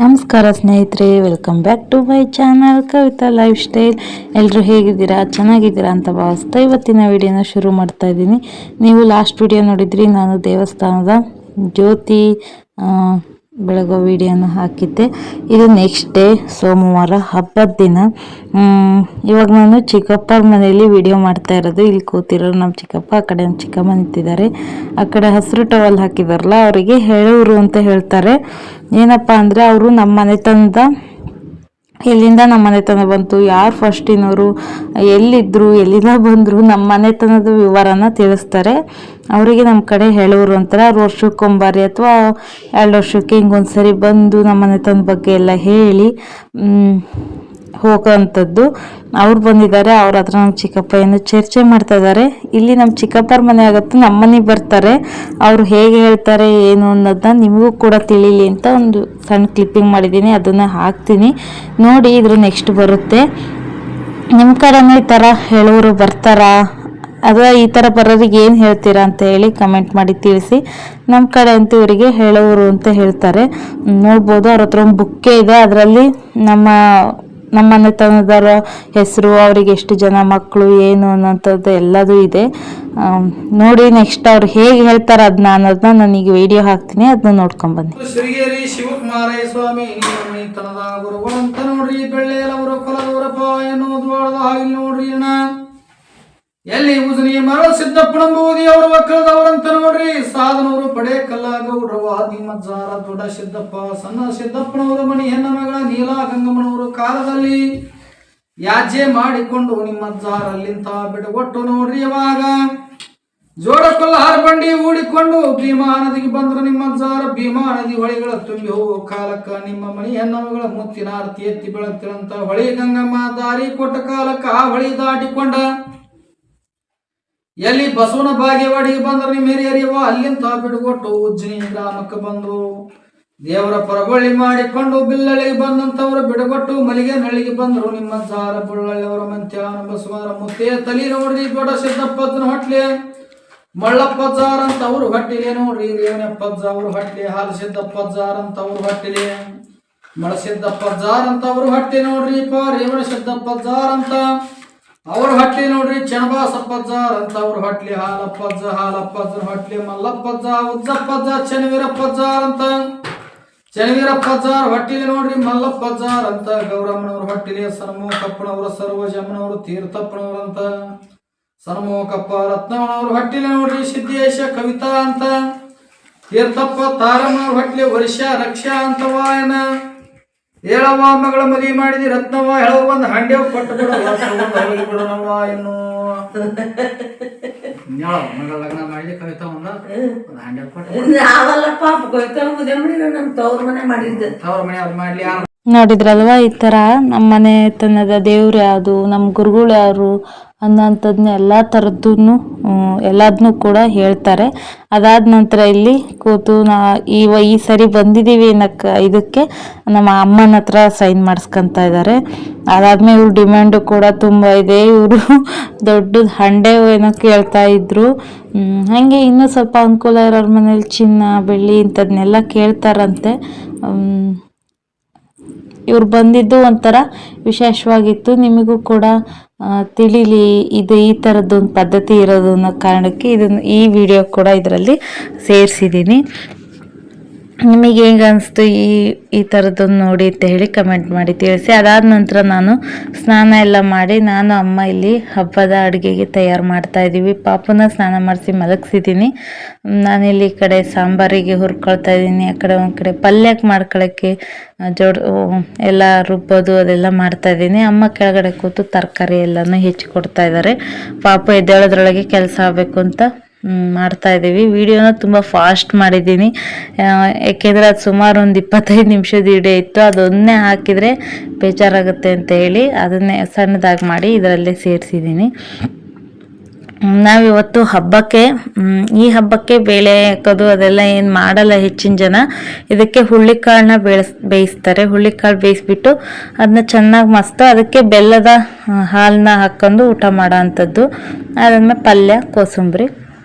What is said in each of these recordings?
ನಮಸ್ಕಾರ ಸ್ನೇಹಿತರೆ, welcome back to my channel Kavita lifestyle. ಎಲ್ಲರೂ ಹೇಗಿದ್ದೀರಾ? ಚೆನ್ನಾಗಿದ್ದೀರಾ ಅಂತ ಭಾವಿಸ್ತಾ ಇವತ್ತಿನ ವಿಡಿಯೋನ ಶುರು ಮಾಡ್ತಾ ಇದ್ದೀನಿ. ನೀವು ಲಾಸ್ಟ್ ವಿಡಿಯೋ ನೋಡಿದ್ರಿ, ನಾನು ದೇವಸ್ಥಾನದ ಜ್ಯೋತಿ ಬೆಳಗೋ ವಿಡಿಯೋನ ಹಾಕಿದ್ದೆ. ಇದು ನೆಕ್ಸ್ಟ್ ಡೇ, ಸೋಮವಾರ, ಹಬ್ಬದ ದಿನ. ಇವಾಗ ನಾನು ಚಿಕ್ಕಪ್ಪರ ಮನೆಯಲ್ಲಿ ವಿಡಿಯೋ ಮಾಡ್ತಾ ಇರೋದು. ಇಲ್ಲಿ ಕೂತಿರೋರು ನಮ್ಮ ಚಿಕ್ಕಪ್ಪ, ಆ ಕಡೆ ನಮ್ಮ ಚಿಕ್ಕಮ್ಮ ನಿಂತಿದ್ದಾರೆ. ಆ ಕಡೆ ಹಸಿರು ಟವಲ್ ಹಾಕಿದಾರಲ್ಲ, ಅವರಿಗೆ ಹೇಳೂರು ಅಂತ ಹೇಳ್ತಾರೆ. ಏನಪ್ಪ ಅಂದರೆ ಅವರು ನಮ್ಮ ಮನೆತನದ, ಎಲ್ಲಿಂದ ನಮ್ಮ ಮನೆತನ ಬಂತು, ಯಾರು ಫಸ್ಟಿನವರು, ಎಲ್ಲಿದ್ದರು, ಎಲ್ಲಿಂದ ಬಂದರು, ನಮ್ಮ ಮನೆತನದ ವಿವರನ ತಿಳಿಸ್ತಾರೆ. ಅವರಿಗೆ ನಮ್ಮ ಕಡೆ ಹೇಳೋರು ಅಂತಾರೆ. ಅವ್ರು ವರ್ಷಕ್ಕೊಂಬಾರಿ ಅಥವಾ 2 ವರ್ಷಕ್ಕೆ ಹಿಂಗೊಂದ್ಸರಿ ಬಂದು ನಮ್ಮ ಮನೆತನದ ಬಗ್ಗೆ ಎಲ್ಲ ಹೇಳಿ ಹೋಗೋವಂಥದ್ದು. ಅವ್ರು ಬಂದಿದ್ದಾರೆ. ಅವ್ರ ಹತ್ರ ನಮ್ಮ ಚಿಕ್ಕಪ್ಪ ಏನು ಚರ್ಚೆ ಮಾಡ್ತಾ ಇದ್ದಾರೆ. ಇಲ್ಲಿ ನಮ್ಮ ಚಿಕ್ಕಪ್ಪರ ಮನೆ ಆಗುತ್ತೆ, ನಮ್ಮ ಮನೆಗೆ ಬರ್ತಾರೆ. ಅವರು ಹೇಗೆ ಹೇಳ್ತಾರೆ ಏನು ಅನ್ನೋದನ್ನ ನಿಮಗೂ ಕೂಡ ತಿಳಿಲಿ ಅಂತ ಒಂದು ಸಣ್ಣ ಕ್ಲಿಪ್ಪಿಂಗ್ ಮಾಡಿದ್ದೀನಿ, ಅದನ್ನು ಹಾಕ್ತೀನಿ ನೋಡಿ. ಇದ್ರ ನೆಕ್ಸ್ಟ್ ಬರುತ್ತೆ. ನಿಮ್ಮ ಕಡೆನೂ ಈ ಥರ ಹೇಳೋರು ಬರ್ತಾರಾ, ಅಥವಾ ಈ ಥರ ಬರೋರಿಗೆ ಏನು ಹೇಳ್ತೀರಾ ಅಂತ ಹೇಳಿ ಕಮೆಂಟ್ ಮಾಡಿ ತಿಳಿಸಿ. ನಮ್ಮ ಕಡೆ ಅಂತೂ ಇವರಿಗೆ ಹೇಳೋರು ಅಂತ ಹೇಳ್ತಾರೆ. ನೋಡ್ಬೋದು, ಅವ್ರ ಹತ್ರ ಒಂದು ಬುಕ್ಕೆ ಇದೆ, ಅದರಲ್ಲಿ ನಮ್ಮ ಮನೆತನದವರ ಹೆಸರು, ಅವರಿಗೆ ಎಷ್ಟು ಜನ ಮಕ್ಕಳು, ಏನು ಅನ್ನೋಂಥದ್ದು ಎಲ್ಲದೂ ಇದೆ. ನೋಡಿ ನೆಕ್ಸ್ಟ್ ಅವ್ರು ಹೇಗೆ ಹೇಳ್ತಾರೆ ಅನ್ನೋದನ್ನ ನಾನೀಗ ವಿಡಿಯೋ ಹಾಕ್ತೀನಿ, ಅದನ್ನ ನೋಡ್ಕೊಂಬನ್ನಿ. ಶ್ರೀಗೇರಿ ಶಿವಕುಮಾರಯ್ಯ ಸ್ವಾಮಿ ಮನೆತನದ ಗುರುಗಳಂತ ನೋಡ್ರಿ, ಬೆಳ್ಳೆಯಲವರು ಕೊಲದವರಪ್ಪ ಎನ್ನುವುದು ಹಾಗೆ ನೋಡ್ರಿ. ಅಣ್ಣ ಎಲ್ಲಿ ಉಜನಿ ಮರಳ ಸಿದ್ದಪ್ಪನಂಬುವುದಿ ಅವರು ಒಕ್ಕಲದವರಂತ ನೋಡ್ರಿ. ಸಾಧನವರು ಪಡೆ ಕಲ್ಲ ಗೌಡ್ರ ವಾದಿ ಮಜ್ಜಾರ ದೊಡ್ಡ ಸಿದ್ದಪ್ಪ ಸಣ್ಣ ಸಿದ್ದಪ್ಪನವರ ಮಣಿ ಹೆಣ್ಣ ಮಗಳ ನೀಲಾ ಗಂಗಮ್ಮನವರು ಕಾಲದಲ್ಲಿ ಯಾಜ್ಯ ಮಾಡಿಕೊಂಡು ನಿಮ್ಮ ಜಾರಲ್ಲಿಂತ ಬಿಡಗೊಟ್ಟು ನೋಡ್ರಿ. ಅವಾಗ ಜೋಡ ಕೊಲ್ಲಾರ ಬಂಡಿ ಹೂಡಿಕೊಂಡು ಭೀಮಾ ನದಿಗೆ ಬಂದ್ರು ನಿಮ್ಮ ಜಾರ. ಭೀಮಾ ನದಿ ಹೊಳಿಗಳ ತುಂಬಿ ಹೋಗೋ ಕಾಲಕ್ಕ ನಿಮ್ಮ ಮಣಿ ಹೆಣ್ಣ ಮಗಳ ಮುತ್ತಿನ ಆರತಿ ಎತ್ತಿ ಬೆಳಗ್ತಿರಂತ ಹೊಳಿ ಗಂಗಮ್ಮ ದಾರಿ ಕೊಟ್ಟ ಕಾಲಕ್ಕ ಆ ಹೊಳಿ ದಾಟಿಕೊಂಡ ಎಲ್ಲಿ ಬಸವನ ಬಾಗೇವಾಡಿಗೆ ಬಂದ್ರು ನಿಮ್ಮ ಹಿರಿಯರಿಯವ ಅಲ್ಲಿಂತ ಬಿಡುಗೊಟ್ಟು ಉಜ್ಜಿನಿ ಗ್ರಾಮಕ್ಕೆ ಬಂದು ದೇವರ ಪರಬಳ್ಳಿ ಮಾಡಿಕೊಂಡು ಬಿಲ್ಲಳಿಗೆ ಬಂದಂತವರು ಬಿಡುಗೊಟ್ಟು ಮಲಿಗೆನಹಳ್ಳಿಗೆ ಬಂದ್ರು ನಿಮ್ಮ ಜಾರ. ಬುಳ್ಳಳ್ಳಿಯವರ ಮಂತ್ಯಾನ ಬಸವರ ಮುತ್ತೆ ತಲಿ ನೋಡ್ರಿ. ದೊಡ್ಡ ಸಿದ್ದಪ್ಪನ ಹೊಟ್ಲೆ ಮಳ್ಳಪ್ಪಜ್ಜಾರ್ ಅಂತ ಅವ್ರು ಹೊಟ್ಟಿಲೆ ನೋಡ್ರಿ. ರೇವಣಪ್ಪಜ್ಜ ಅವ್ರು ಹೊಟ್ಲೆ. ಹಾಲು ಸಿದ್ದಪ್ಪಜ್ಜಾರ್ ಅಂತ ಅವ್ರು ಹೊಟ್ಟಿಲೆ. ಮಳ ಸಿದ್ದಪ್ಪಜ್ಜಾರ್ ಅಂತ ಅವ್ರು ಹೊಟ್ಟೆ ನೋಡ್ರಿ. ರೇವಣ ಸಿದ್ದಪ್ಪಜ್ಜಾರ್ ಅಂತ ಅವ್ರ ಹೊಟ್ಲಿ ನೋಡ್ರಿ. ಚನ್ನಬಾಸಪ್ಪಜ್ಜಾರ್ ಅಂತ ಅವ್ರ ಹೊಟ್ಲಿ. ಹಾಲಪ್ಪಜ್ಜನ ಹೊಟ್ಲಿ. ಮಲ್ಲಪ್ಪಜ್ಜ ಉಜ್ಜಪ್ಪಜ್ಜ ಚನ್ನವೀರಪ್ಪಜ್ಜಾರ್ ಅಂತ ಚನ್ನವೀರಪ್ಪಜ್ಜಾರ್ ಹೊಟ್ಟಿಲಿ ನೋಡ್ರಿ. ಮಲ್ಲಪ್ಪಜ್ಜಾರ್ ಅಂತ ಗೌರಮ್ಮನವ್ರ ಹೊಟ್ಟಿಲಿ. ಸನ್ಮೋಕಪ್ಪನವ್ರ ಸರ್ವಜಮ್ಮನವರು ತೀರ್ಥಪ್ಪನವ್ರಂತ ಸನ್ಮೋಕಪ್ಪ. ರತ್ನವನವ್ರ ಹೊಟ್ಟಿಲಿ ನೋಡ್ರಿ. ಸಿದ್ದೇಶ ಕವಿತಾ ಅಂತ ತೀರ್ಥಪ್ಪ. ತಾರಮ್ಮನವ್ರ ಹೊಟ್ಲಿ. ವರ್ಷ ರಕ್ಷಾ ಅಂತವಾಯನ. ಹೇಳವ್ವ ಮಗಳ ಮದುವೆ ಮಾಡಿದಿ ರತ್ನವ್ವ. ಹೇಳವ ಒಂದು ಹಂಡೆ ಕೊಟ್ಟು ಬಿಡೋಣವ್ವ ಇನ್ನು ಮಗಳ ಲಗ್ನ ಮಾಡಿ ಕವಿತಾ ಒಂದು ಹಂಡೆ ಕೊಟ್ಟು ತವ್ರ ಮನೆ ಅವ್ರು ಮಾಡ್ಲಿ. ನೋಡಿದ್ರಲ್ವಾ, ಈ ಥರ ನಮ್ಮ ಮನೆತನದ ದೇವ್ರು ಯಾವುದು, ನಮ್ಮ ಗುರುಗಳು ಯಾರು ಅನ್ನೋಂಥದ್ದನ್ನ ಎಲ್ಲ ಥರದ್ದನ್ನು ಎಲ್ಲದನ್ನೂ ಕೂಡ ಹೇಳ್ತಾರೆ. ಅದಾದ ನಂತರ ಇಲ್ಲಿ ಕೂತು ಈ ಸರಿ ಬಂದಿದ್ದೀವಿ ಇದಕ್ಕೆ ನಮ್ಮ ಅಮ್ಮನ ಹತ್ರ ಸೈನ್ ಮಾಡಿಸ್ಕೊತಾ ಇದ್ದಾರೆ. ಅದಾದ್ಮೇಲೆ ಇವ್ರ ಡಿಮ್ಯಾಂಡು ಕೂಡ ತುಂಬ ಇದೆ. ಇವರು ದೊಡ್ಡದು ಹಂಡೆ ಏನೋ ಕೇಳ್ತಾ ಇದ್ರು. ಹಾಗೆ ಇನ್ನೂ ಸ್ವಲ್ಪ ಅನುಕೂಲ ಇರೋರ ಮನೇಲಿ ಚಿನ್ನ ಬೆಳ್ಳಿ ಇಂಥದನ್ನೆಲ್ಲ ಕೇಳ್ತಾರಂತೆ. ಇವ್ರು ಬಂದಿದ್ದು ಒಂಥರ ವಿಶೇಷವಾಗಿತ್ತು. ನಿಮಗೂ ಕೂಡ ತಿಳಿಲಿ ಇದು ಈ ಥರದ್ದೊಂದು ಪದ್ಧತಿ ಇರೋದು ಅನ್ನೋ ಕಾರಣಕ್ಕೆ ಈ ವಿಡಿಯೋ ಕೂಡ ಇದರಲ್ಲಿ ಸೇರಿಸಿದ್ದೀನಿ. ನಿಮಗೆ ಹೇಗೆ ಅನಿಸ್ತು ಈ ಥರದ್ದೊಂದು ನೋಡಿ ಅಂತ ಹೇಳಿ ಕಮೆಂಟ್ ಮಾಡಿ ತಿಳಿಸಿ. ಅದಾದ ನಂತರ ನಾನು ಸ್ನಾನ ಎಲ್ಲ ಮಾಡಿ ನಾನು ಅಮ್ಮ ಇಲ್ಲಿ ಹಬ್ಬದ ಅಡುಗೆಗೆ ತಯಾರು ಮಾಡ್ತಾ ಇದ್ದೀವಿ. ಪಾಪನ ಸ್ನಾನ ಮಾಡಿಸಿ ಮಲಗಿಸಿದ್ದೀನಿ. ನಾನಿಲ್ಲಿ ಈ ಕಡೆ ಸಾಂಬಾರಿಗೆ ಹುರ್ಕೊಳ್ತಾ ಇದ್ದೀನಿ. ಆ ಕಡೆ ಒಂದು ಕಡೆ ಪಲ್ಯಕ್ಕೆ ಮಾಡ್ಕೊಳ್ಳೋಕ್ಕೆ ಎಲ್ಲ ರುಬ್ಬೋದು ಅದೆಲ್ಲ ಮಾಡ್ತಾ ಇದ್ದೀನಿ. ಅಮ್ಮ ಕೆಳಗಡೆ ಕೂತು ತರಕಾರಿ ಎಲ್ಲನೂ ಹೆಚ್ಚಿಕೊಡ್ತಾ ಇದ್ದಾರೆ. ಪಾಪ ಎದ್ದೇಳೋದ್ರೊಳಗೆ ಕೆಲಸ ಆಗಬೇಕು ಅಂತ ಮಾಡ್ತಾ ಇದ್ದೀವಿ. ವಿಡಿಯೋನ ತುಂಬ ಫಾಸ್ಟ್ ಮಾಡಿದ್ದೀನಿ, ಯಾಕೆಂದರೆ ಅದು ಸುಮಾರು ಒಂದು 25 ನಿಮಿಷದ ವಿಡಿಯೋ ಇತ್ತು. ಅದೊಂದೇ ಹಾಕಿದರೆ ಬೇಜಾರಾಗುತ್ತೆ ಅಂತ ಹೇಳಿ ಅದನ್ನೇ ಸಣ್ಣದಾಗಿ ಮಾಡಿ ಇದರಲ್ಲೇ ಸೇರಿಸಿದ್ದೀನಿ. ನಾವಿವತ್ತು ಈ ಹಬ್ಬಕ್ಕೆ ಬೇಳೆ ಹಾಕೋದು ಅದೆಲ್ಲ ಏನು ಮಾಡಲ್ಲ ಹೆಚ್ಚಿನ ಜನ. ಇದಕ್ಕೆ ಹುಳ್ಳಿಕಾಳನ್ನ ಬೇಯಿಸ್ತಾರೆ. ಹುಳ್ಳಿಕಾಳು ಬೇಯಿಸ್ಬಿಟ್ಟು ಅದನ್ನ ಚೆನ್ನಾಗಿ ಮಸ್ತು ಅದಕ್ಕೆ ಬೆಲ್ಲದ ಹಾಲನ್ನ ಹಾಕ್ಕೊಂಡು ಊಟ ಮಾಡೋ ಅಂಥದ್ದು. ಅದಾದ್ಮೇಲೆ ಪಲ್ಯ, ಕೋಸಂಬರಿ,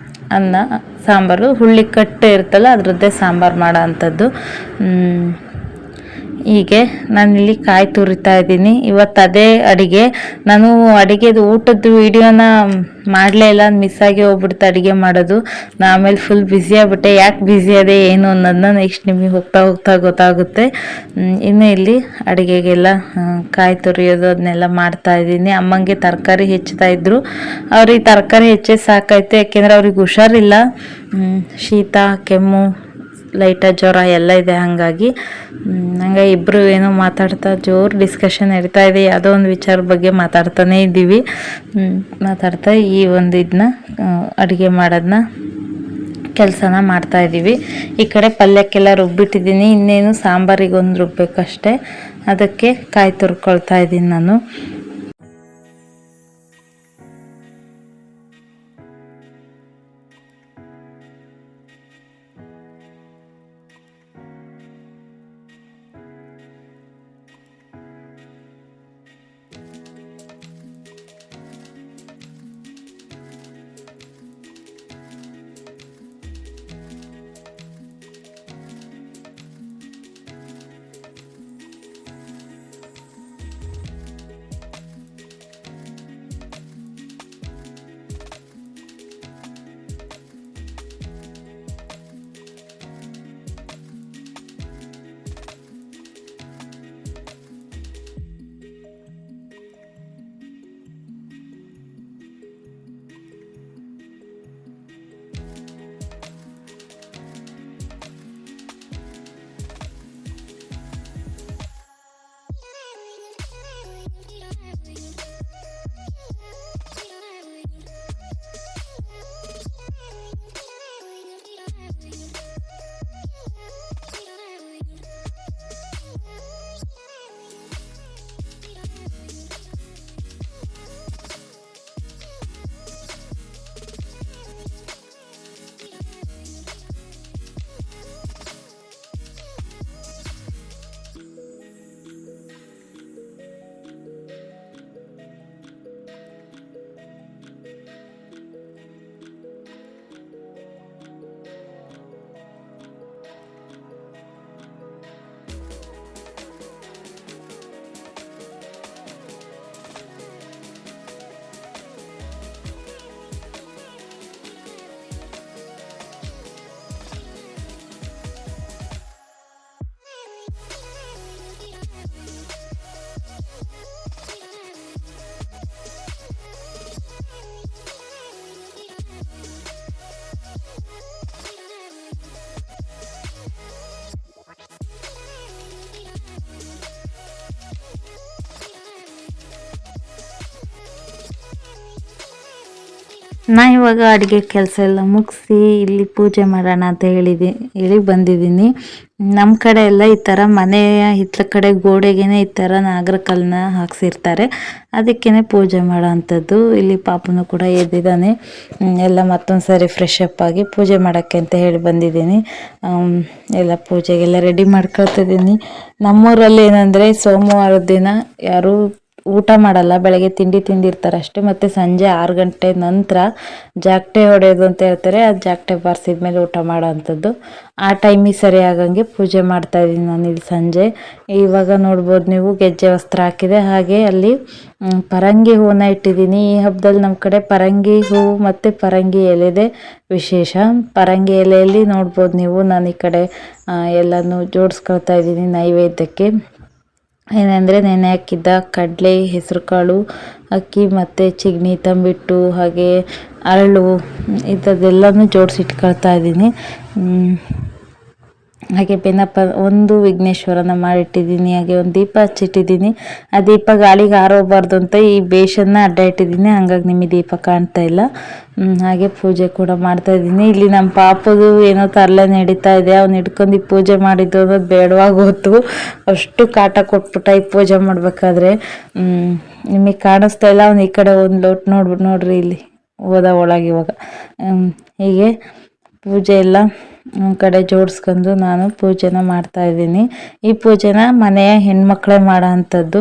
ಅನ್ನ, ಸಾಂಬಾರು, ಹುಳ್ಳಿ ಕಟ್ಟು ಇರ್ತಲ್ಲ ಅದರದ್ದೇ ಸಾಂಬಾರು ಮಾಡೋ ಅಂಥದ್ದು. ಹೀಗೆ ನಾನಿಲ್ಲಿ ಕಾಯಿ ತುರಿತಾ ಇದ್ದೀನಿ. ಇವತ್ತು ಅದೇ ಅಡಿಗೆ. ನಾನು ಅಡಿಗೆದು ಊಟದ ವಿಡಿಯೋನ ಮಾಡಲೇ ಇಲ್ಲ, ಮಿಸ್ ಆಗಿ ಹೋಗ್ಬಿಡ್ತು ಅಡುಗೆ ಮಾಡೋದು. ನಾ ಆಮೇಲೆ ಫುಲ್ ಬ್ಯುಸಿ ಆಗ್ಬಿಟ್ಟೆ. ಯಾಕೆ ಬ್ಯುಸಿ ಅದೇ ಏನು ಅನ್ನೋದನ್ನ ನೆಕ್ಸ್ಟ್ ನಿಮಗೆ ಹೋಗ್ತಾ ಹೋಗ್ತಾ ಗೊತ್ತಾಗುತ್ತೆ. ಇನ್ನು ಇಲ್ಲಿ ಅಡುಗೆಗೆಲ್ಲ ಕಾಯಿ ತುರಿಯೋದು ಅದನ್ನೆಲ್ಲ ಮಾಡ್ತಾ ಇದ್ದೀನಿ. ಅಮ್ಮಂಗೆ ತರಕಾರಿ ಹೆಚ್ಚುತ್ತಾ ಇದ್ರು. ಅವ್ರಿಗೆ ತರಕಾರಿ ಹೆಚ್ಚೆ ಸಾಕಾಯ್ತು, ಯಾಕೆಂದರೆ ಅವ್ರಿಗೆ ಹುಷಾರಿಲ್ಲ, ಶೀತ ಕೆಮ್ಮು ಲೈಟಾಗಿ ಜ್ವರ ಎಲ್ಲ ಇದೆ. ಹಾಗಾಗಿ ಇಬ್ಬರು ಏನೋ ಮಾತಾಡ್ತಾ ಜೋರು ಡಿಸ್ಕಷನ್ ನಡೀತಾ ಇದೆ. ಯಾವುದೋ ಒಂದು ವಿಚಾರ ಬಗ್ಗೆ ಮಾತಾಡ್ತಾನೇ ಇದ್ದೀವಿ. ಮಾತಾಡ್ತಾ ಈ ಒಂದು ಇದನ್ನ ಅಡುಗೆ ಮಾಡೋದನ್ನ ಕೆಲಸನ ಮಾಡ್ತಾ ಇದ್ದೀವಿ. ಈ ಕಡೆ ಪಲ್ಯಕ್ಕೆಲ್ಲ ರುಬ್ಬಿಟ್ಟಿದ್ದೀನಿ. ಇನ್ನೇನು ಸಾಂಬಾರಿಗೆ ಒಂದು ರುಬ್ಬೇಕಷ್ಟೆ. ಅದಕ್ಕೆ ಕಾಯಿ ತುರ್ಕೊಳ್ತಾ ಇದ್ದೀನಿ ನಾನು. ನಾ ಇವಾಗ ಅಡುಗೆ ಕೆಲಸ ಎಲ್ಲ ಮುಗಿಸಿ ಇಲ್ಲಿ ಪೂಜೆ ಮಾಡೋಣ ಅಂತ ಹೇಳಿ ಬಂದಿದ್ದೀನಿ. ನಮ್ಮ ಕಡೆ ಎಲ್ಲ ಈ ಥರ ಮನೆಯ ಹಿತ್ತಲ ಕಡೆ ಗೋಡೆಗೇನೆ ಈ ಥರ ನಾಗರಕಲ್ಲನ್ನ ಹಾಕ್ಸಿರ್ತಾರೆ. ಅದಕ್ಕೇ ಪೂಜೆ ಮಾಡೋ ಅಂಥದ್ದು. ಇಲ್ಲಿ ಪಾಪನು ಕೂಡ ಎದ್ದಿದ್ದಾನೆ. ಎಲ್ಲ ಮತ್ತೊಂದು ಸಾರಿ ಫ್ರೆಶ್ ಅಪ್ ಆಗಿ ಪೂಜೆ ಮಾಡೋಕ್ಕೆ ಅಂತ ಹೇಳಿ ಬಂದಿದ್ದೀನಿ. ಎಲ್ಲ ಪೂಜೆಗೆಲ್ಲ ರೆಡಿ ಮಾಡ್ಕೊಳ್ತಿದ್ದೀನಿ. ನಮ್ಮೂರಲ್ಲಿ ಏನಂದರೆ ಸೋಮವಾರದ ದಿನ ಯಾರೂ ಊಟ ಮಾಡಲ್ಲ, ಬೆಳಗ್ಗೆ ತಿಂದಿರ್ತಾರೆ ಅಷ್ಟೇ. ಮತ್ತು ಸಂಜೆ 6 ಗಂಟೆ ನಂತರ ಜಾಗಟೆ ಹೊಡೆಯೋದು ಅಂತ ಹೇಳ್ತಾರೆ. ಅದು ಜಾಗಟೆ ಬಾರಿಸಿದ ಮೇಲೆ ಊಟ ಮಾಡೋ ಅಂಥದ್ದು. ಆ ಟೈಮಿಗೆ ಸರಿ ಆಗಂಗೆ ಪೂಜೆ ಮಾಡ್ತಾ ಇದ್ದೀನಿ ನಾನು ಇಲ್ಲಿ ಸಂಜೆ. ಇವಾಗ ನೋಡ್ಬೋದು ನೀವು ಗೆಜ್ಜೆ ವಸ್ತ್ರ ಹಾಕಿದೆ. ಹಾಗೆ ಅಲ್ಲಿ ಪರಂಗಿ ಹೂವನ್ನ ಇಟ್ಟಿದ್ದೀನಿ. ಈ ಹಬ್ಬದಲ್ಲಿ ನಮ್ಮ ಕಡೆ ಪರಂಗಿ ಹೂವು ಮತ್ತು ಪರಂಗಿ ಎಲೆದೆ ವಿಶೇಷ. ಪರಂಗಿ ಎಲೆಯಲ್ಲಿ ನೋಡ್ಬೋದು ನೀವು ನಾನು ಈ ಕಡೆ ಎಲ್ಲನೂ ಜೋಡಿಸ್ಕೊಳ್ತಾ ಇದ್ದೀನಿ ನೈವೇದ್ಯಕ್ಕೆ. ಏನಂದರೆ ನೆನೆ ಹಾಕಿದ್ದ ಕಡಲೆ, ಹೆಸರು ಕಾಳು, ಅಕ್ಕಿ ಮತ್ತು ಚಿಗಣಿ, ತಂಬಿಟ್ಟು, ಹಾಗೆ ಅರಳು ಇಂಥದ್ದೆಲ್ಲನೂ ಜೋಡಿಸಿಟ್ಕೊಳ್ತಾ ಇದ್ದೀನಿ. ಹಾಗೆ ಬೆನಪ ಒಂದು ವಿಘ್ನೇಶ್ವರನ ಮಾಡಿಟ್ಟಿದ್ದೀನಿ. ಹಾಗೆ ಒಂದು ದೀಪ ಹಚ್ಚಿಟ್ಟಿದ್ದೀನಿ. ಆ ದೀಪ ಗಾಳಿಗೆ ಆರೋಗಬಾರ್ದು ಅಂತ ಈ ಬೇಷನ್ನ ಅಡ್ಡ ಇಟ್ಟಿದ್ದೀನಿ. ಹಂಗಾಗಿ ನಿಮಗೆ ದೀಪ ಕಾಣ್ತಾ ಇಲ್ಲ. ಹಾಗೆ ಪೂಜೆ ಕೂಡ ಮಾಡ್ತಾ ಇದ್ದೀನಿ. ಇಲ್ಲಿ ನಮ್ಮ ಪಾಪದು ಏನೋ ತರಲೆ ನಡೀತಾ ಇದೆ. ಅವ್ನು ಹಿಡ್ಕೊಂಡು ಈ ಪೂಜೆ ಮಾಡಿದ್ದು ಅನ್ನೋದು ಬೇಡವಾಗೋತು. ಅಷ್ಟು ಕಾಟ ಕೊಟ್ಬಿಟ್ಟ ಈ ಪೂಜೆ ಮಾಡಬೇಕಾದ್ರೆ. ನಿಮಗೆ ಕಾಣಿಸ್ತಾ ಇಲ್ಲ. ಅವ್ನು ಈ ಕಡೆ ಒಂದು ಲೋಟ ನೋಡ್ರಿ ಇಲ್ಲಿ ಹೋದ ಒಳಗೆ. ಇವಾಗ ಹೀಗೆ ಪೂಜೆ ಎಲ್ಲ ಒಂದು ಕಡೆ ಜೋಡಿಸ್ಕೊಂಡು ನಾನು ಪೂಜೆನ ಮಾಡ್ತಾ ಇದ್ದೀನಿ. ಈ ಪೂಜೆನ ಮನೆಯ ಹೆಣ್ಮಕ್ಳೇ ಮಾಡೋ ಅಂಥದ್ದು.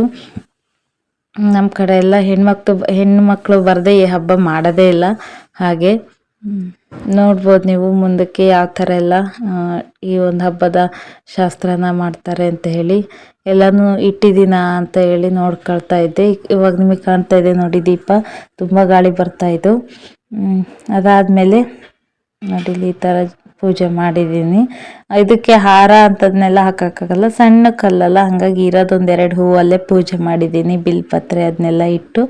ನಮ್ಮ ಕಡೆ ಎಲ್ಲ ಹೆಣ್ಮಕ್ಳು ಬರದೆ ಈ ಹಬ್ಬ ಮಾಡೋದೇ ಇಲ್ಲ. ಹಾಗೆ ನೋಡ್ಬೋದು ನೀವು ಮುಂದಕ್ಕೆ ಯಾವ ಥರ ಎಲ್ಲ ಈ ಒಂದು ಹಬ್ಬದ ಶಾಸ್ತ್ರನ ಮಾಡ್ತಾರೆ ಅಂತ ಹೇಳಿ ಎಲ್ಲನೂ ಇಟ್ಟಿದ್ದೀನ ಅಂತ ಹೇಳಿ ನೋಡ್ಕೊಳ್ತಾ ಇದ್ದೆ. ಇವಾಗ ನಿಮಗೆ ಕಾಣ್ತಾ ಇದೆ ನೋಡಿ ದೀಪ, ತುಂಬ ಗಾಳಿ ಬರ್ತಾ ಇದ್ದು. ಅದಾದಮೇಲೆ ನೋಡಿ ಈ ಥರ ಪೂಜೆ ಮಾಡಿದ್ದೀನಿ. ಇದಕ್ಕೆ ಹಾರ ಅಂಥದ್ನೆಲ್ಲ ಹಾಕೋಕ್ಕಾಗಲ್ಲ, ಸಣ್ಣ ಕಲ್ಲಲ್ಲ, ಹಾಗಾಗಿ ಇರೋದೊಂದೆರಡು ಹೂವಲ್ಲೇ ಪೂಜೆ ಮಾಡಿದ್ದೀನಿ. ಬಿಲ್ಪತ್ರೆ ಅದನ್ನೆಲ್ಲ ಇಟ್ಟು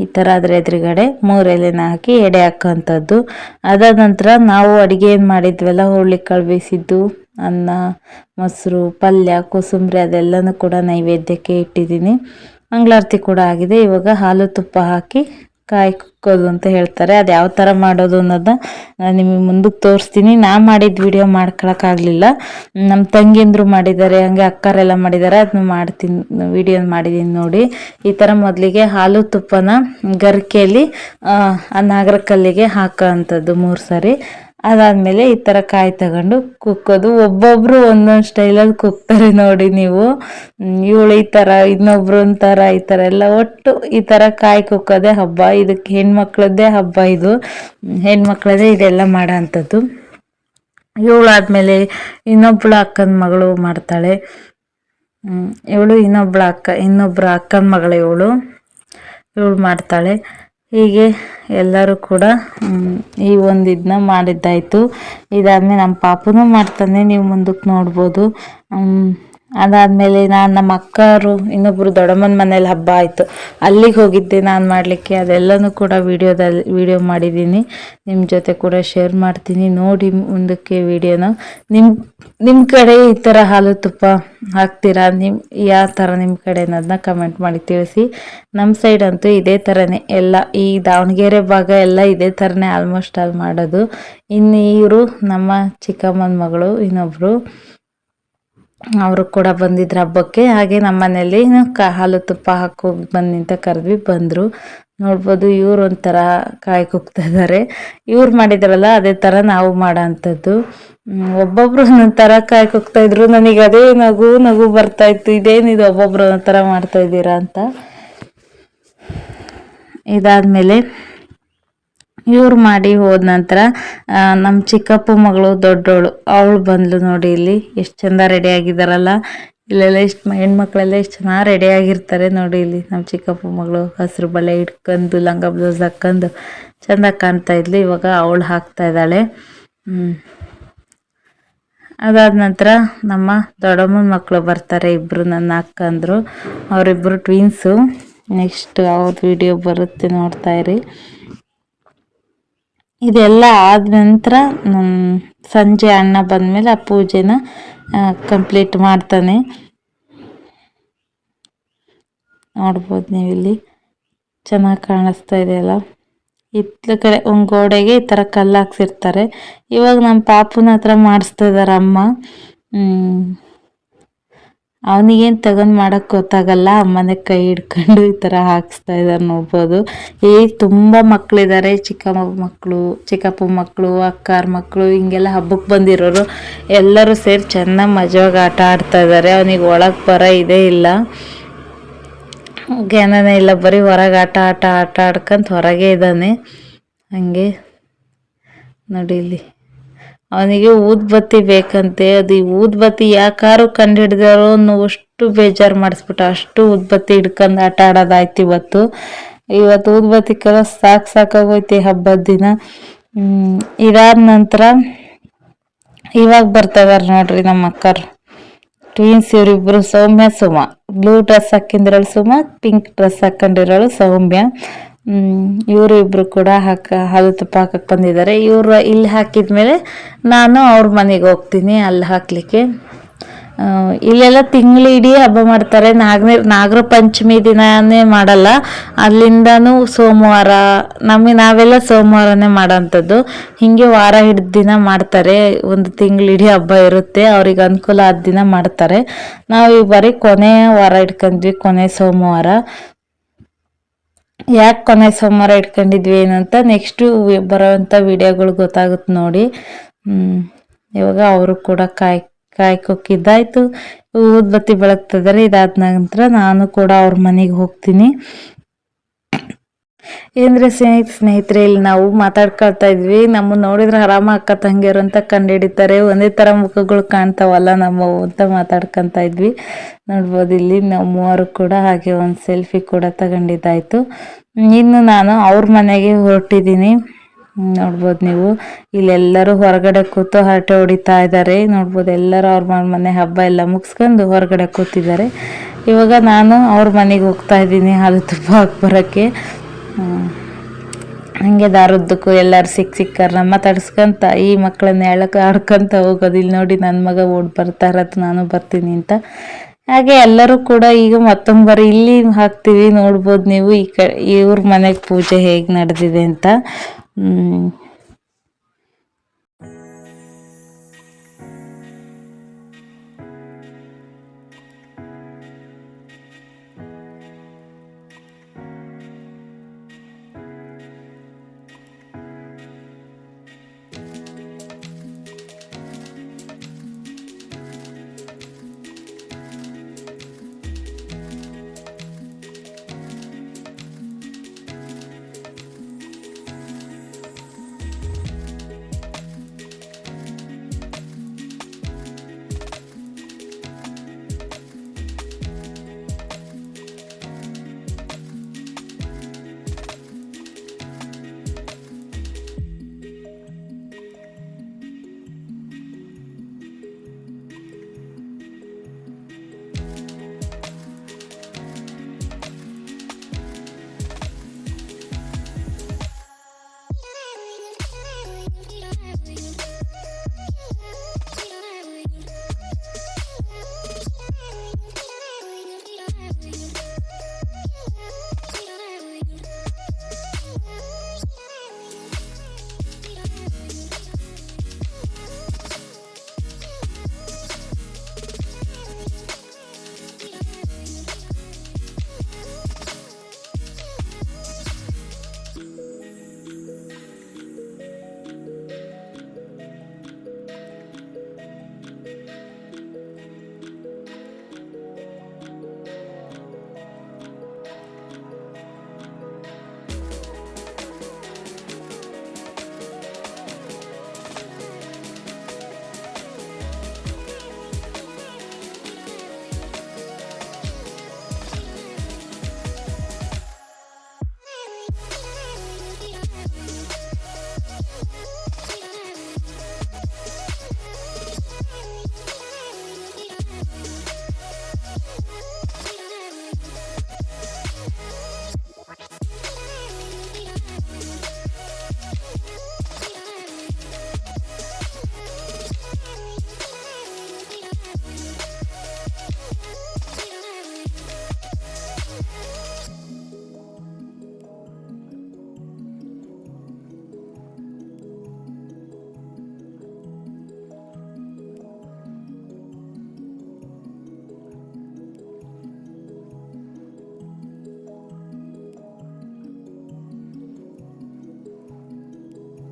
ಈ ಥರ ಅದ್ರ ಎದುರುಗಡೆ 3 ಎಲೆನ ಹಾಕಿ ಎಡೆ ಹಾಕೋಂಥದ್ದು. ಅದಾದ ನಂತರ ನಾವು ಅಡುಗೆ ಏನು ಮಾಡಿದ್ವಲ್ಲ, ಹುರುಳಿಕಾಳು ಬೇಯಿಸಿದ್ದು, ಅನ್ನ, ಮೊಸರು, ಪಲ್ಯ, ಕೋಸಂಬರಿ ಅದೆಲ್ಲನೂ ಕೂಡ ನೈವೇದ್ಯಕ್ಕೆ ಇಟ್ಟಿದ್ದೀನಿ. ಮಂಗಳಾರತಿ ಕೂಡ ಆಗಿದೆ. ಇವಾಗ ಹಾಲು ತುಪ್ಪ ಹಾಕಿ ಕಾಯಿ ಕುಕ್ಕೋದು ಅಂತ ಹೇಳ್ತಾರೆ. ಅದು ಯಾವ ಥರ ಮಾಡೋದು ಅನ್ನೋದನ್ನ ನಾನು ನಿಮಗೆ ಮುಂದಕ್ಕೆ ತೋರಿಸ್ತೀನಿ. ನಾ ಮಾಡಿದ ವಿಡಿಯೋ ಮಾಡ್ಕೊಳಕ್ಕಾಗಲಿಲ್ಲ, ನಮ್ಮ ತಂಗಿಯಂದ್ರು ಮಾಡಿದ್ದಾರೆ, ಹಂಗೆ ಅಕ್ಕರೆಲ್ಲ ಮಾಡಿದ್ದಾರೆ, ಅದನ್ನ ಮಾಡ್ತೀನಿ, ವಿಡಿಯೋ ಮಾಡಿದ್ದೀನಿ ನೋಡಿ. ಈ ಥರ ಮೊದಲಿಗೆ ಹಾಲು ತುಪ್ಪನ ಗರಿಕೆಯಲ್ಲಿ ಆ ನಾಗರಕಲ್ಲಿಗೆ ಹಾಕೋ ಅಂಥದ್ದು 3 ಸಾರಿ. ಅದಾದಮೇಲೆ ಈ ಥರ ಕಾಯಿ ತಗೊಂಡು ಕುಕ್ಕೋದು. ಒಬ್ಬೊಬ್ಬರು ಒಂದೊಂದು ಸ್ಟೈಲಲ್ಲಿ ಕುಕ್ತಾರೆ ನೋಡಿ ನೀವು. ಇವಳು ಈ ಥರ, ಇನ್ನೊಬ್ರು ಒಂಥರ, ಈ ಥರ ಎಲ್ಲ ಒಟ್ಟು ಈ ಥರ ಕಾಯಿ ಕುಕ್ಕೋದೇ ಹಬ್ಬ. ಇದಕ್ಕೆ ಹೆಣ್ಮಕ್ಳದ್ದೇ ಹಬ್ಬ ಇದು, ಹೆಣ್ಮಕ್ಳದೇ ಇದೆಲ್ಲ ಮಾಡೋ ಅಂಥದ್ದು. ಇವಳಾದ್ಮೇಲೆ ಇನ್ನೊಬ್ಳು ಅಕ್ಕನ ಮಗಳು ಮಾಡ್ತಾಳೆ. ಇವಳು ಇನ್ನೊಬ್ರು ಅಕ್ಕನ ಮಗಳು ಇವಳು ಮಾಡ್ತಾಳೆ. ಹೀಗೆ ಎಲ್ಲರೂ ಕೂಡ ಈ ಒಂದು ಇದನ್ನ ಮಾಡಿದ್ದಾಯಿತು. ಇದಾದ್ಮೇಲೆ ನಮ್ಮ ಪಾಪನೂ ಮಾಡ್ತಾನೆ, ನೀವು ಮುಂದಕ್ಕೆ ನೋಡ್ಬೋದು. ಅದಾದಮೇಲೆ ನಾನು ನಮ್ಮ ಅಕ್ಕರು ಇನ್ನೊಬ್ಬರು ದೊಡ್ಡಮ್ಮನ ಮನೇಲಿ ಹಬ್ಬ ಆಯಿತು, ಅಲ್ಲಿಗೆ ಹೋಗಿದ್ದೆ ನಾನು ಮಾಡಲಿಕ್ಕೆ. ಅದೆಲ್ಲನೂ ಕೂಡ ವಿಡಿಯೋ ಮಾಡಿದ್ದೀನಿ, ನಿಮ್ಮ ಜೊತೆ ಕೂಡ ಶೇರ್ ಮಾಡ್ತೀನಿ, ನೋಡಿ ಮುಂದಕ್ಕೆ ವಿಡಿಯೋನ. ನಿಮ್ಮ ಕಡೆ ಈ ಥರ ಹಾಲು ತುಪ್ಪ ಹಾಕ್ತೀರಾ? ಯಾವ ಥರ ನಿಮ್ಮ ಕಡೆ ಅನ್ನೋದನ್ನ ಕಮೆಂಟ್ ಮಾಡಿ ತಿಳಿಸಿ. ನಮ್ಮ ಸೈಡ್ ಅಂತೂ ಇದೇ ಥರನೇ ಎಲ್ಲ, ಈ ದಾವಣಗೆರೆ ಭಾಗ ಎಲ್ಲ ಇದೇ ಥರನೇ ಆಲ್ಮೋಸ್ಟ್ ಅಲ್ಲಿ ಮಾಡೋದು. ಇನ್ನು ಇವರು ನಮ್ಮ ಚಿಕ್ಕಮ್ಮನ ಮಗಳು ಇನ್ನೊಬ್ಬರು, ಅವರು ಕೂಡ ಬಂದಿದ್ರು ಹಬ್ಬಕ್ಕೆ. ಹಾಗೆ ನಮ್ಮ ಮನೇಲಿ ಹಾಲು ತುಪ್ಪ ಹಾಕೋಗಿ ಬನ್ನಿ ಅಂತ ಕರೆದ್ವಿ, ಬಂದರು. ನೋಡ್ಬೋದು ಇವ್ರು ಒಂಥರ ಕಾಯಿ ಕುಗ್ತಾ ಇದ್ದಾರೆ. ಇವ್ರು ಮಾಡಿದ್ರಲ್ಲ ಅದೇ ಥರ ನಾವು ಮಾಡೋ ಅಂಥದ್ದು. ಒಬ್ಬೊಬ್ರು ಒಂದೊಂದು ಥರ ಕಾಯಿ ಕುಗ್ತಾ ಇದ್ರು. ನನಗೆ ಅದೇ ನಗು ಬರ್ತಾ ಇತ್ತು, ಇದೇನಿದು ಒಬ್ಬೊಬ್ರು ಒಂದೊಂದು ಥರ ಮಾಡ್ತಾ ಇದ್ದೀರಾ ಅಂತ. ಇದಾದಮೇಲೆ ಇವ್ರು ಮಾಡಿ ಹೋದ ನಂತರ ನಮ್ಮ ಚಿಕ್ಕಪ್ಪ ಮಗಳು ದೊಡ್ಡವಳು ಅವಳು ಬಂದ್ಲು ನೋಡಿ. ಇಲ್ಲಿ ಎಷ್ಟು ಚಂದ ರೆಡಿ ಆಗಿದ್ದಾರಲ್ಲ, ಇಲ್ಲೆಲ್ಲ ಎಷ್ಟು ಹೆಣ್ಮಕ್ಳೆಲ್ಲ ಎಷ್ಟು ಚೆನ್ನಾಗಿ ರೆಡಿ ಆಗಿರ್ತಾರೆ ನೋಡಿ. ಇಲ್ಲಿ ನಮ್ಮ ಚಿಕ್ಕಪ್ಪ ಮಗಳು ಹಸಿರು ಬಳೆ ಇಟ್ಕೊಂಡು ಲಂಗ ಬ್ಲೌಸ್ ಹಾಕೊಂಡು ಚೆಂದ ಕಾಣ್ತಾ ಇದ್ಲು. ಇವಾಗ ಅವಳು ಹಾಕ್ತಾ ಇದ್ದಾಳೆ. ಅದಾದ ನಂತರ ನಮ್ಮ ದೊಡ್ಡಮ್ಮನ ಮಕ್ಕಳು ಬರ್ತಾರೆ, ಇಬ್ಬರು ನನ್ನ ಅಕ್ಕಂದರು, ಅವರಿಬ್ಬರು ಟ್ವಿನ್ಸು. ನೆಕ್ಸ್ಟ್ ಅವ್ರ ವಿಡಿಯೋ ಬರುತ್ತೆ, ನೋಡ್ತಾ ಇರಿ. ಇದೆಲ್ಲ ಆದ ನಂತರ ಸಂಜೆ ಅಣ್ಣ ಬಂದಮೇಲೆ ಆ ಪೂಜೆನ ಕಂಪ್ಲೀಟ್ ಮಾಡ್ತಾನೆ. ನೋಡ್ಬೋದು ನೀವು ಇಲ್ಲಿ ಚೆನ್ನಾಗಿ ಕಾಣಿಸ್ತಾ ಇದೆಯಲ್ಲ. ಇತ್ಲ ಕಡೆ ಒಂದು ಗೋಡೆಗೆ ಈ ಥರ ಕಲ್ಲು ಹಾಕ್ಸಿರ್ತಾರೆ. ಇವಾಗ ನಮ್ಮ ಪಾಪುನ ಹತ್ರ ಮಾಡಿಸ್ತಾ ಇದ್ದಾರೆ ಅಮ್ಮ. ಅವನಿಗೇನು ತಗೊಂಡು ಮಾಡೋಕ್ಕೆ ಗೊತ್ತಾಗಲ್ಲ, ಅಮ್ಮನೇ ಕೈ ಹಿಡ್ಕೊಂಡು ಈ ಥರ ಹಾಕಿಸ್ತಾ ಇದ್ದಾರೆ, ನೋಡ್ಬೋದು. ತುಂಬ ಮಕ್ಕಳಿದ್ದಾರೆ, ಚಿಕ್ಕಪ್ಪ ಮಕ್ಕಳು, ಅಕ್ಕಾರ ಮಕ್ಕಳು, ಹಿಂಗೆಲ್ಲ ಹಬ್ಬಕ್ಕೆ ಬಂದಿರೋರು ಎಲ್ಲರೂ ಸೇರಿ ಚೆನ್ನಾಗಿ ಮಜವಾಗಿ ಆಟ ಆಡ್ತಾ ಇದ್ದಾರೆ. ಅವನಿಗೆ ಒಳಗೆ ಬರೋ ಇದೇ ಇಲ್ಲ, ಜ್ಞಾನನೇ ಇಲ್ಲ, ಬರೀ ಹೊರಗೆ ಆಟ ಆಡ್ಕೊಂತ ಹೊರಗೆ ಇದ್ದಾನೆ. ಹಂಗೆ ನೋಡಿ ಇಲ್ಲಿ ಅವನಿಗೆ ಊದ್ಬತ್ತಿ ಬೇಕಂತೆ. ಅದು ಈ ಊದ್ಬತ್ತಿ ಯಾಕಾರು ಕಂಡು ಹಿಡ್ದಾರೋ ಅನ್ನೋ ಅಷ್ಟು ಬೇಜಾರು ಮಾಡಿಸ್ಬಿಟ್ಟು ಅಷ್ಟು ಊದ್ಬತ್ತಿ ಹಿಡ್ಕೊಂಡು ಆಟ ಆಡೋದಾಯ್ತು ಇವತ್ತು ಊದ್ಬತ್ತಿ ಕಲ ಸಾಕಾಗೋಯ್ತು ಹಬ್ಬದ ದಿನ. ಇದಾದ ನಂತರ ಇವಾಗ ಬರ್ತಾ ಇದಾರೆ ನೋಡ್ರಿ ನಮ್ಮ ಅಕ್ಕರು ಟ್ವೀನ್ಸ್. ಇವರಿಬ್ರು ಸೌಮ್ಯ ಸುಮ, ಬ್ಲೂ ಡ್ರೆಸ್ ಹಾಕಿಂದಿರೋಳು ಸುಮ, ಪಿಂಕ್ ಡ್ರೆಸ್ ಹಾಕೊಂಡಿರೋಳು ಸೌಮ್ಯ. ಇವರು ಇಬ್ರು ಕೂಡ ಹಾಲು ತುಪ್ಪ ಹಾಕಕ್ಕೆ ಬಂದಿದ್ದಾರೆ. ಇವರು ಇಲ್ಲಿ ಹಾಕಿದ್ಮೇಲೆ ನಾನು ಅವ್ರ ಮನೆಗೆ ಹೋಗ್ತೀನಿ ಅಲ್ಲಿ ಹಾಕ್ಲಿಕ್ಕೆ. ಇಲ್ಲೆಲ್ಲ ತಿಂಗಳಿಡೀ ಹಬ್ಬ ಮಾಡ್ತಾರೆ. ನಾಗರ ಪಂಚಮಿ ದಿನನೇ ಮಾಡಲ್ಲ, ಅಲ್ಲಿಂದನೂ ಸೋಮವಾರ ನಾವೆಲ್ಲ ಸೋಮವಾರನೇ ಮಾಡೋಂಥದ್ದು. ಹೀಗೆ ವಾರ ಹಿಡಿದ ದಿನ ಮಾಡ್ತಾರೆ, ಒಂದು ತಿಂಗಳಿಡೀ ಹಬ್ಬ ಇರುತ್ತೆ, ಅವ್ರಿಗೆ ಅನುಕೂಲ ಆದ ದಿನ ಮಾಡ್ತಾರೆ. ನಾವು ಈ ಬಾರಿ ಕೊನೆ ವಾರ ಇಟ್ಕೊಂಡ್ವಿ, ಕೊನೆ ಸೋಮವಾರ. ಯಾಕೆ ಕೊನೆ ಸೋಮವಾರ ಇಟ್ಕೊಂಡಿದ್ವಿ ಏನಂತ ನೆಕ್ಸ್ಟು ಬರೋವಂಥ ವಿಡಿಯೋಗಳು ಗೊತ್ತಾಗುತ್ತೆ ನೋಡಿ. ಇವಾಗ ಅವರು ಕೂಡ ಕಾಯಿ ಕೊಕ್ಕಿದ್ದಾಯ್ತು, ಊದ್ಬತ್ತಿ ಬೆಳಗ್ತಿದ್ದಾರೆ. ಇದಾದ ನಂತರ ನಾನು ಕೂಡ ಅವ್ರ ಮನೆಗೆ ಹೋಗ್ತೀನಿ. ಏನ್ರಿ ಸ್ನೇಹಿತರೆ, ಇಲ್ಲಿ ನಾವು ಮಾತಾಡ್ಕೊಳ್ತಾ ಇದ್ವಿ. ನಮ್ಮನ್ನ ನೋಡಿದ್ರೆ ಆರಾಮ ಅಕ್ಕ ತಂಗಿಯರು ಅಂತ ಕಂಡುಹಿಡಿತಾರೆ. ಒಂದೇ ಥರ ಮುಖಗಳು ಕಾಣ್ತಾವಲ್ಲ ನಮ್ಮವು ಅಂತ ಮಾತಾಡ್ಕೊತಾ ಇದ್ವಿ. ನೋಡ್ಬೋದು ಇಲ್ಲಿ ನಾವು ಮೂವರು ಕೂಡ ಹಾಗೆ ಒಂದು ಸೆಲ್ಫಿ ಕೂಡ ತಗೊಂಡಿದ್ದಾಯ್ತು. ಇನ್ನು ನಾನು ಅವ್ರ ಮನೆಗೆ ಹೊರಟಿದ್ದೀನಿ. ನೋಡ್ಬೋದು ನೀವು ಇಲ್ಲೆಲ್ಲರೂ ಹೊರಗಡೆ ಕೂತು ಹರಟೆ ಹೊಡಿತಾ ಇದ್ದಾರೆ. ನೋಡ್ಬೋದು ಎಲ್ಲರೂ ಅವ್ರ ಮನೆ ಹಬ್ಬ ಎಲ್ಲ ಮುಗಿಸ್ಕೊಂಡು ಹೊರಗಡೆ ಕೂತಿದ್ದಾರೆ. ಇವಾಗ ನಾನು ಅವ್ರ ಮನೆಗೆ ಹೋಗ್ತಾ ಇದ್ದೀನಿ ಹಾಲು ತುಪ್ಪ ಹಾಕ್ಬರೋಕ್ಕೆ. ಹಂಗೆ ದಾರದ್ದಕ್ಕೂ ಎಲ್ಲರೂ ಸಿಕ್ಕರನ್ನ ಮಾತಾಡ್ಸ್ಕೊಂತ ಈ ಮಕ್ಕಳನ್ನ ಹೇಳಕ್ಕೆ ಆಡ್ಕೊಂತ ಹೋಗೋದು. ಇಲ್ಲಿ ನೋಡಿ ನನ್ನ ಮಗ ಓಡ್ ಬರ್ತಾ ಇರತ್ತೆ, ನಾನು ಬರ್ತೀನಿ ಅಂತ. ಹಾಗೆ ಎಲ್ಲರೂ ಕೂಡ ಈಗ ಮತ್ತೊಂಬರು ಇಲ್ಲಿ ಹಾಕ್ತೀವಿ. ನೋಡ್ಬೋದು ನೀವು ಇವ್ರ ಮನೆಗೆ ಪೂಜೆ ಹೇಗೆ ನಡೆದಿದೆ ಅಂತ.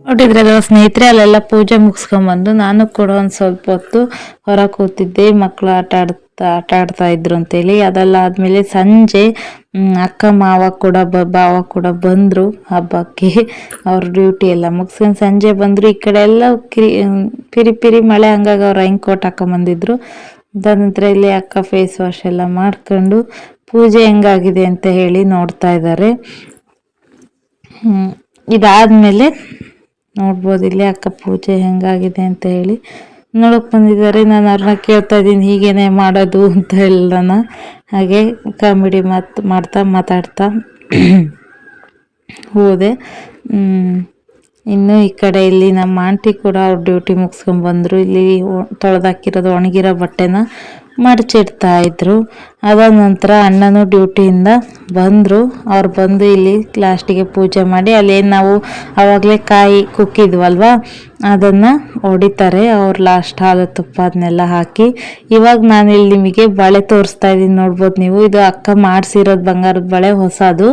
ನೋಡಿದ್ರಲ್ಲ ಸ್ನೇಹಿತರೆ, ಅಲ್ಲೆಲ್ಲ ಪೂಜೆ ಮುಗಿಸ್ಕೊಂಬಂದು ನಾನು ಕೂಡ ಒಂದು ಸ್ವಲ್ಪ ಹೊತ್ತು ಹೊರ ಕೂತಿದ್ದೆ. ಮಕ್ಕಳು ಆಟ ಆಡ್ತಾ ಇದ್ರು ಅಂತೇಳಿ. ಅದೆಲ್ಲ ಆದಮೇಲೆ ಸಂಜೆ ಅಕ್ಕ ಮಾವ ಕೂಡ ಭಾವ ಕೂಡ ಬಂದರು ಹಬ್ಬಕ್ಕೆ. ಅವ್ರ ಡ್ಯೂಟಿ ಎಲ್ಲ ಮುಗಿಸ್ಕೊಂಡು ಸಂಜೆ ಬಂದರು. ಈ ಕಡೆ ಎಲ್ಲ ಪಿರಿ ಮಳೆ, ಹಂಗಾಗಿ ಅವ್ರು ರೈನ್ ಕೋಟ್ ಹಾಕೊಂಬಂದಿದ್ರು. ಅದಾದ ಇಲ್ಲಿ ಅಕ್ಕ ಫೇಸ್ ವಾಶ್ ಎಲ್ಲ ಮಾಡ್ಕೊಂಡು ಪೂಜೆ ಹೆಂಗಾಗಿದೆ ಅಂತ ಹೇಳಿ ನೋಡ್ತಾ ಇದ್ದಾರೆ. ಇದಾದ್ಮೇಲೆ ನೋಡ್ಬೋದು ಇಲ್ಲಿ ಅಕ್ಕ ಪೂಜೆ ಹೆಂಗಾಗಿದೆ ಅಂತ ಹೇಳಿ ನೋಡಕ್ ಬಂದಿದ್ದಾರೆ. ನಾನು ಅವ್ರನ್ನ ಕೇಳ್ತಾ ಇದ್ದೀನಿ ಹೀಗೇನೆ ಮಾಡೋದು ಅಂತ ಹೇಳೋಣ. ಹಾಗೆ ಕಾಮಿಡಿ ಮಾತಾಡ್ತಾ ಹೋದೆ. ಇನ್ನು ಈ ಕಡೆ ಇಲ್ಲಿ ನಮ್ಮ ಆಂಟಿ ಕೂಡ ಅವ್ರ ಡ್ಯೂಟಿ ಮುಗಿಸ್ಕೊಂಡ್ಬಂದರು. ಇಲ್ಲಿ ತೊಳೆದಾಕಿರೋದು ಒಣಗಿರೋ ಬಟ್ಟೆನ ಮಡಚಿಡ್ತಾ ಇದ್ರು. ಅದಾದ ನಂತರ ಅಣ್ಣನೂ ಡ್ಯೂಟಿಯಿಂದ ಬಂದರು. ಅವ್ರು ಬಂದು ಇಲ್ಲಿ ಲಾಸ್ಟಿಗೆ ಪೂಜೆ ಮಾಡಿ ಅಲ್ಲೇನು ನಾವು ಆವಾಗಲೇ ಕಾಯಿ ಕುಕ್ಕಿದ್ವಲ್ವ ಅದನ್ನು ಹೊಡಿತಾರೆ ಅವ್ರು. ಲಾಸ್ಟ್ ಹಾಲು ತುಪ್ಪ ಅದನ್ನೆಲ್ಲ ಹಾಕಿ. ಇವಾಗ ನಾನು ಇಲ್ಲಿ ನಿಮಗೆ ಬಳೆ ತೋರಿಸ್ತಾ ಇದ್ದೀನಿ. ನೋಡ್ಬೋದು ನೀವು, ಇದು ಅಕ್ಕ ಮಾಡಿಸಿರೋದು ಬಂಗಾರದ ಬಳೆ, ಹೊಸದು.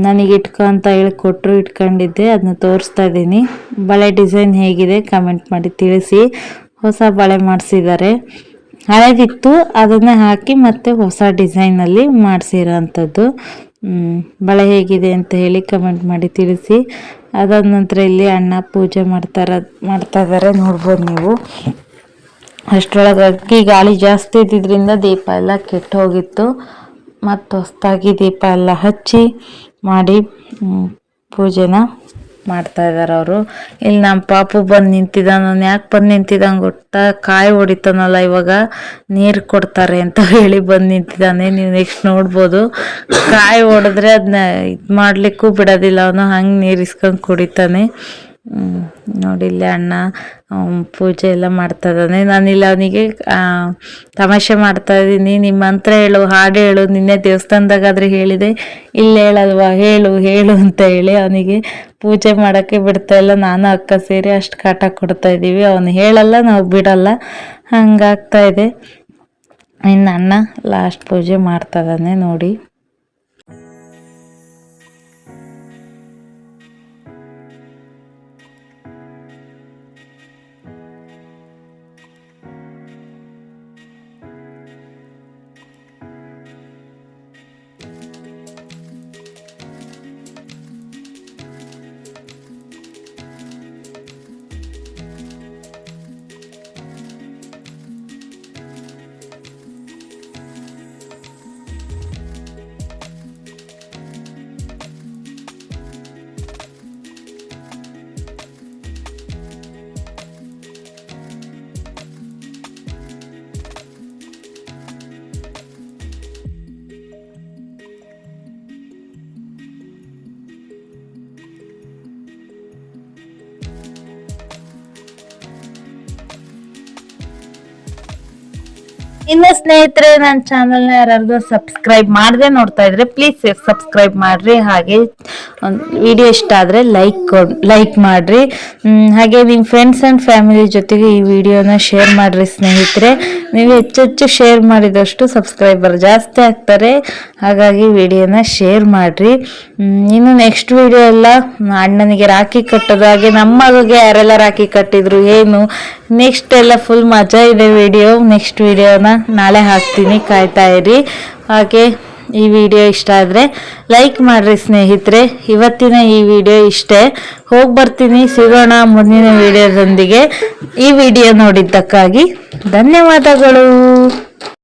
ನನಗೆ ಇಟ್ಕೊ ಅಂತ ಹೇಳಿ ಕೊಟ್ಟರು, ಇಟ್ಕೊಂಡಿದ್ದೆ. ಅದನ್ನ ತೋರಿಸ್ತಾ ಇದ್ದೀನಿ. ಬಳೆ ಡಿಸೈನ್ ಹೇಗಿದೆ ಕಮೆಂಟ್ ಮಾಡಿ ತಿಳಿಸಿ. ಹೊಸ ಬಳೆ ಮಾಡಿಸಿದ್ದಾರೆ. ಹಳೇದಿತ್ತು ಅದನ್ನೇ ಹಾಕಿ ಮತ್ತೆ ಹೊಸ ಡಿಸೈನಲ್ಲಿ ಮಾಡಿಸಿರೋ ಅಂಥದ್ದು. ಬಳೆ ಹೇಗಿದೆ ಅಂತ ಹೇಳಿ ಕಮೆಂಟ್ ಮಾಡಿ ತಿಳಿಸಿ. ಅದಾದ ನಂತರ ಇಲ್ಲಿ ಅಣ್ಣ ಪೂಜೆ ಮಾಡ್ತಾ ಇದ್ದಾರೆ, ನೋಡ್ಬೋದು ನೀವು. ಅಷ್ಟರೊಳಗಾಗಿ ಗಾಳಿ ಜಾಸ್ತಿ ಇದ್ದಿದ್ದರಿಂದ ದೀಪ ಎಲ್ಲ ಕೆಟ್ಟು ಹೋಗಿತ್ತು. ಮತ್ತು ಹೊಸದಾಗಿ ದೀಪ ಎಲ್ಲ ಹಚ್ಚಿ ಮಾಡಿ ಪೂಜೆನ ಮಾಡ್ತಾ ಇದ್ದಾರೆ ಅವರು. ಇಲ್ಲಿ ನಮ್ಮ ಪಾಪು ಬಂದು ನಿಂತಿದ್ದಾನೆ. ನಾನು ಯಾಕೆ ಬಂದು ನಿಂತಿದ್ದಾನೆ ಗೊತ್ತಾ, ಕಾಯಿ ಹೊಡಿತಾನಲ್ಲ, ಇವಾಗ ನೀರು ಕೊಡ್ತಾರೆ ಅಂತ ಹೇಳಿ ಬಂದು ನಿಂತಿದ್ದಾನೆ. ನೀವು ನೆಕ್ಸ್ಟ್ ನೋಡ್ಬೋದು, ಕಾಯಿ ಹೊಡೆದ್ರೆ ಅದನ್ನ ಇದು ಮಾಡಲಿಕ್ಕೂ ಬಿಡೋದಿಲ್ಲ ಅವನು, ಹಂಗೆ ನೀರು ಇಸ್ಕೊಂಡು ಕುಡಿತಾನೆ. ನೋಡಿ ಇಲ್ಲಿ ಅಣ್ಣ ಪೂಜೆ ಎಲ್ಲ ಮಾಡ್ತಾ ಇದ್ದಾನೆ. ನಾನಿಲ್ಲ ಅವನಿಗೆ ತಮಾಷೆ ಮಾಡ್ತಾ ಇದ್ದೀನಿ, ನಿಮ್ಮ ಮಂತ್ರ ಹೇಳು, ಹಾಡು ಹೇಳು, ನಿನ್ನೆ ದೇವಸ್ಥಾನದಾಗಾದ್ರೆ ಹೇಳಿದೆ, ಇಲ್ಲಿ ಹೇಳಲ್ವಾ, ಹೇಳು ಹೇಳು ಅಂತ ಹೇಳಿ ಅವನಿಗೆ ಪೂಜೆ ಮಾಡೋಕ್ಕೆ ಬಿಡ್ತಾ ಇಲ್ಲ. ನಾನು ಅಕ್ಕ ಸೇರಿ ಅಷ್ಟು ಕಾಟ ಕೊಡ್ತಾ ಇದ್ದೀವಿ. ಅವನು ಹೇಳಲ್ಲ, ನಾವು ಬಿಡಲ್ಲ, ಹಂಗಾಗ್ತಾ ಇದೆ. ಇನ್ನು ಅಣ್ಣ ಲಾಸ್ಟ್ ಪೂಜೆ ಮಾಡ್ತಾ ಇದ್ದಾನೆ ನೋಡಿ. ಇನ್ನು ಸ್ನೇಹಿತರೆ, ನನ್ನ ಚಾನಲ್ನ ಯಾರಾದ್ರೂ ಸಬ್ಸ್ಕ್ರೈಬ್ ಮಾಡದೆ ನೋಡ್ತಾ ಇದ್ರೆ ಪ್ಲೀಸ್ ಸಬ್ಸ್ಕ್ರೈಬ್ ಮಾಡ್ರಿ. ಹಾಗೆ ವಿಡಿಯೋ ಇಷ್ಟ ಆದರೆ ಲೈಕ್ ಮಾಡ್ರಿ. ಹಾಗೆ ನಿಮ್ಮ ಫ್ರೆಂಡ್ಸ್ ಆ್ಯಂಡ್ ಫ್ಯಾಮಿಲಿ ಜೊತೆಗೆ ಈ ವಿಡಿಯೋನ ಶೇರ್ ಮಾಡ್ರಿ ಸ್ನೇಹಿತರೆ. ನೀವು ಹೆಚ್ಚೆಚ್ಚು ಶೇರ್ ಮಾಡಿದಷ್ಟು ಸಬ್ಸ್ಕ್ರೈಬರ್ ಜಾಸ್ತಿ ಆಗ್ತಾರೆ. ಹಾಗಾಗಿ ವಿಡಿಯೋನ ಶೇರ್ ಮಾಡ್ರಿ. ಇನ್ನು ನೆಕ್ಸ್ಟ್ ವಿಡಿಯೋ ಎಲ್ಲ ಅಣ್ಣನಿಗೆ ರಾಖಿ ಕಟ್ಟೋದು, ಹಾಗೆ ನಮ್ಮ ಮಗುಗೆ ಯಾರೆಲ್ಲ ರಾಖಿ ಕಟ್ಟಿದ್ರು ಏನು, ನೆಕ್ಸ್ಟ್ ಎಲ್ಲ ಫುಲ್ ಮಜಾ ಇದೆ ವಿಡಿಯೋ. ನೆಕ್ಸ್ಟ್ ವಿಡಿಯೋನ ನಾಳೆ ಹಾಕ್ತೀನಿ, ಕಾಯ್ತಾ ಇರಿ. ಹಾಗೆ ಈ ವಿಡಿಯೋ ಇಷ್ಟ ಆದರೆ ಲೈಕ್ ಮಾಡ್ರಿ ಸ್ನೇಹಿತರೆ. ಇವತ್ತಿನ ಈ ವಿಡಿಯೋ ಇಷ್ಟೇ, ಹೋಗಿ ಬರ್ತೀನಿ, ಸಿಗೋಣ ಮುಂದಿನ ವಿಡಿಯೋದೊಂದಿಗೆ. ಈ ವಿಡಿಯೋ ನೋಡಿದ್ದಕ್ಕಾಗಿ ಧನ್ಯವಾದಗಳು.